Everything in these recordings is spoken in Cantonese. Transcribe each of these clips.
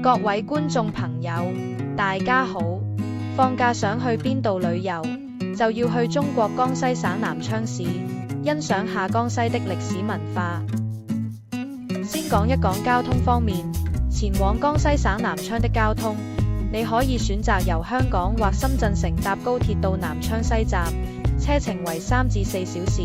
各位觀眾朋友，大家好！放假想去邊度旅遊，就要去中國江西省南昌市，欣賞下江西的歷史文化。先講一講交通方面，前往江西省南昌的交通，你可以選擇由香港或深圳乘搭高鐵到南昌西站，車程為3至4小時。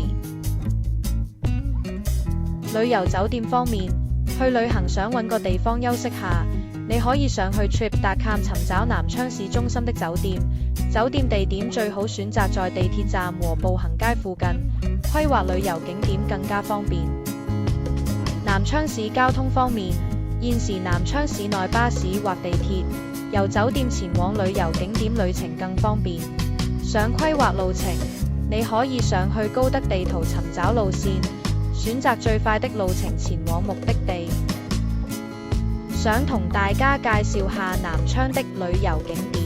旅遊酒店方面，去旅行想揾個地方休息下，你可以上去 Trip.com 尋找南昌市中心的酒店。酒店地點最好選擇在地鐵站和步行街附近，規劃旅遊景點更加方便。南昌市交通方面，現時南昌市內巴士或地鐵由酒店前往旅遊景點旅程更方便。想規劃路程，你可以上去高德地圖尋找路線，選擇最快的路程前往目的地。想同大家介紹下南昌的旅遊景點。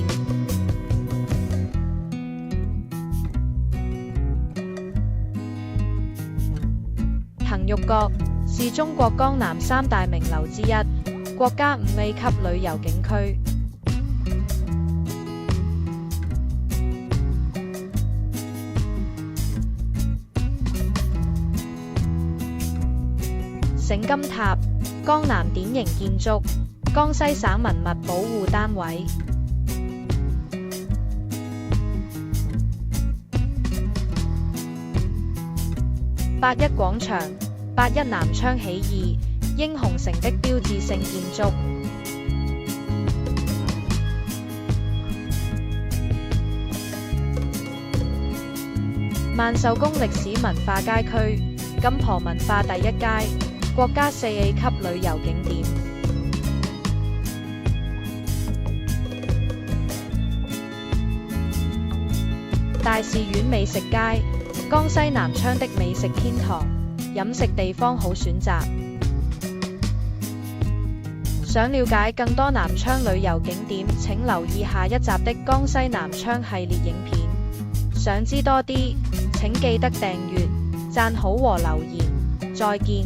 騰玉閣是中國江南3大名樓之一，國家5A 級旅遊景區。醒金塔，江南典型建築，江西省文物保護單位。8·1廣場，8·1南昌起義英雄城的標誌性建築。萬壽宮歷史文化街區，金婆文化第1街，國家4A 級旅遊景點。大士縣美食街，江西南昌的美食天堂，飲食地方好選擇。想了解更多南昌旅遊景點，請留意下一集的江西南昌系列影片。想知多啲，請記得訂閱、讚好和留言。再見。